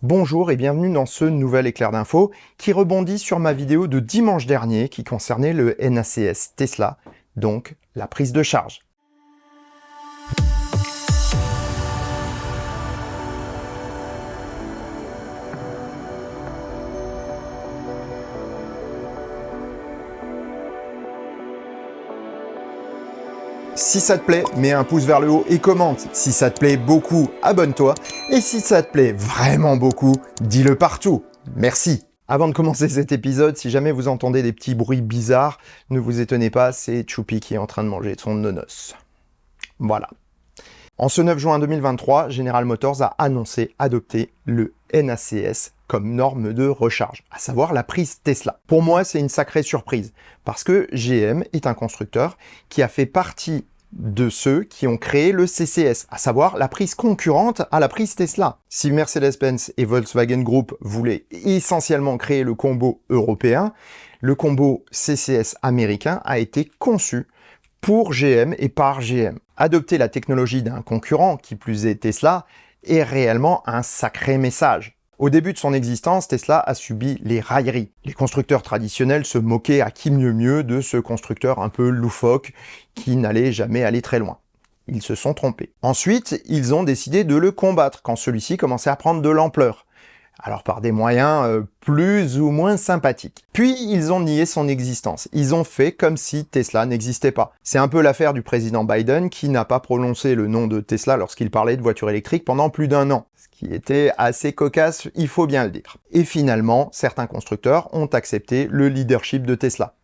Bonjour et bienvenue dans ce nouvel éclair d'infos qui rebondit sur ma vidéo de dimanche dernier qui concernait le NACS Tesla, donc la prise de charge. Si ça te plaît, mets un pouce vers le haut et commente. Si ça te plaît beaucoup, abonne-toi. Et si ça te plaît vraiment beaucoup, dis-le partout. Merci. Avant de commencer cet épisode, si jamais vous entendez des petits bruits bizarres, ne vous étonnez pas, c'est Choupi qui est en train de manger son nonos. Voilà. En ce 9 juin 2023, General Motors a annoncé adopter le NACS comme norme de recharge, à savoir la prise Tesla. Pour moi, c'est une sacrée surprise, parce que GM est un constructeur qui a fait partie de ceux qui ont créé le CCS, à savoir la prise concurrente à la prise Tesla. Si Mercedes-Benz et Volkswagen Group voulaient essentiellement créer le combo européen, le combo CCS américain a été conçu pour GM et par GM. Adopter la technologie d'un concurrent, qui plus est Tesla, est réellement un sacré message. Au début de son existence, Tesla a subi les railleries. Les constructeurs traditionnels se moquaient à qui mieux de ce constructeur un peu loufoque qui n'allait jamais aller très loin. Ils se sont trompés. Ensuite, ils ont décidé de le combattre quand celui-ci commençait à prendre de l'ampleur. Alors par des moyens plus ou moins sympathiques. Puis ils ont nié son existence. Ils ont fait comme si Tesla n'existait pas. C'est un peu l'affaire du président Biden qui n'a pas prononcé le nom de Tesla lorsqu'il parlait de voiture électrique pendant plus d'1 an. Ce qui était assez cocasse, il faut bien le dire. Et finalement, certains constructeurs ont accepté le leadership de Tesla.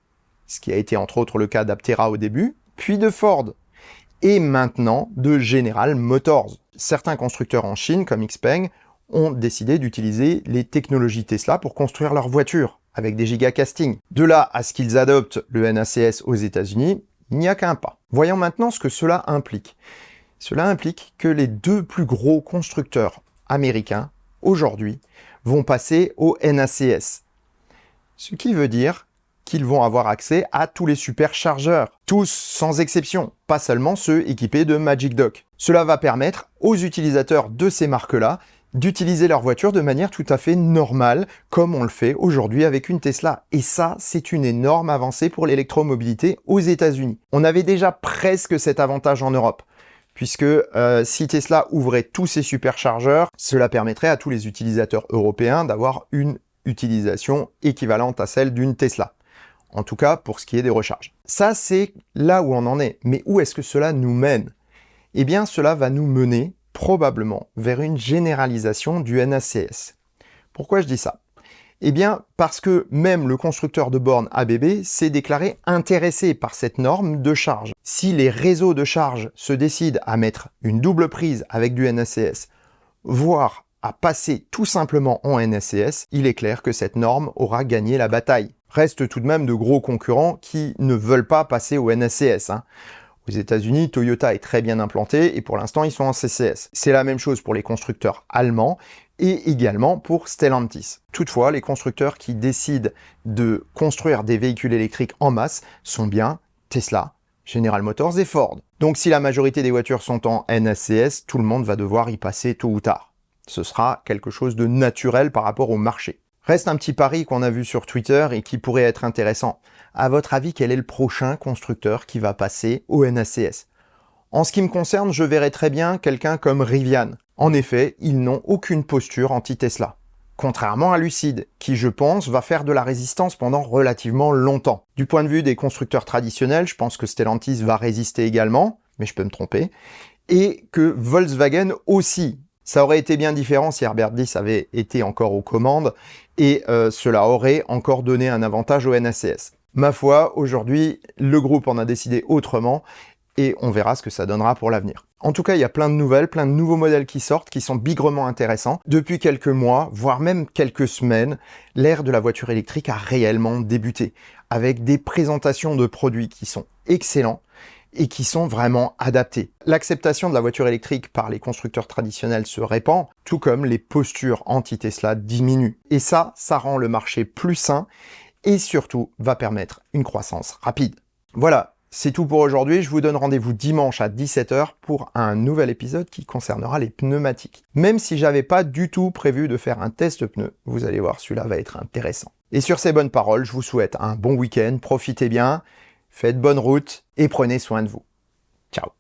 Ce qui a été entre autres le cas d'Aptera au début, puis de Ford. Et maintenant de General Motors. Certains constructeurs en Chine, comme XPeng, ont décidé d'utiliser les technologies Tesla pour construire leurs voitures, avec des gigacastings. De là à ce qu'ils adoptent le NACS aux États-Unis, il n'y a qu'un pas. Voyons maintenant ce que cela implique. Cela implique que les deux plus gros constructeurs américains, aujourd'hui, vont passer au NACS. Ce qui veut dire qu'ils vont avoir accès à tous les superchargeurs. Tous, sans exception, pas seulement ceux équipés de Magic Dock. Cela va permettre aux utilisateurs de ces marques-là d'utiliser leur voiture de manière tout à fait normale, comme on le fait aujourd'hui avec une Tesla. Et ça, c'est une énorme avancée pour l'électromobilité aux États-Unis. On avait déjà presque cet avantage en Europe, puisque si Tesla ouvrait tous ses superchargeurs, cela permettrait à tous les utilisateurs européens d'avoir une utilisation équivalente à celle d'une Tesla. En tout cas, pour ce qui est des recharges. Ça, c'est là où on en est. Mais où est-ce que cela nous mène? Eh bien, cela va nous mener probablement vers une généralisation du NACS. Pourquoi je dis ça? Eh bien, parce que même le constructeur de bornes ABB s'est déclaré intéressé par cette norme de charge. Si les réseaux de charge se décident à mettre une double prise avec du NACS, voire à passer tout simplement en NACS, il est clair que cette norme aura gagné la bataille. Restent tout de même de gros concurrents qui ne veulent pas passer au NACS. Aux États-Unis, Toyota est très bien implanté et pour l'instant, ils sont en CCS. C'est la même chose pour les constructeurs allemands et également pour Stellantis. Toutefois, les constructeurs qui décident de construire des véhicules électriques en masse sont bien Tesla, General Motors et Ford. Donc si la majorité des voitures sont en NACS, tout le monde va devoir y passer tôt ou tard. Ce sera quelque chose de naturel par rapport au marché. Reste un petit pari qu'on a vu sur Twitter et qui pourrait être intéressant. À votre avis, quel est le prochain constructeur qui va passer au NACS? En ce qui me concerne, je verrais très bien quelqu'un comme Rivian. En effet, ils n'ont aucune posture anti-Tesla. Contrairement à Lucid, qui je pense va faire de la résistance pendant relativement longtemps. Du point de vue des constructeurs traditionnels, je pense que Stellantis va résister également, mais je peux me tromper, et que Volkswagen aussi. Ça aurait été bien différent si Herbert Diess avait été encore aux commandes et cela aurait encore donné un avantage au NACS. Ma foi, aujourd'hui, le groupe en a décidé autrement et on verra ce que ça donnera pour l'avenir. En tout cas, il y a plein de nouvelles, plein de nouveaux modèles qui sortent, qui sont bigrement intéressants. Depuis quelques mois, voire même quelques semaines, l'ère de la voiture électrique a réellement débuté, avec des présentations de produits qui sont excellents et qui sont vraiment adaptés. L'acceptation de la voiture électrique par les constructeurs traditionnels se répand, tout comme les postures anti-Tesla diminuent. Et ça rend le marché plus sain et surtout va permettre une croissance rapide. Voilà, C'est tout pour aujourd'hui, je vous donne rendez-vous dimanche à 17 h pour un nouvel épisode qui concernera les pneumatiques. Même si j'avais pas du tout prévu de faire un test pneu, vous allez voir, celui-là va être intéressant. Et sur ces bonnes paroles, je vous souhaite un bon week-end, profitez bien, faites bonne route et prenez soin de vous. Ciao.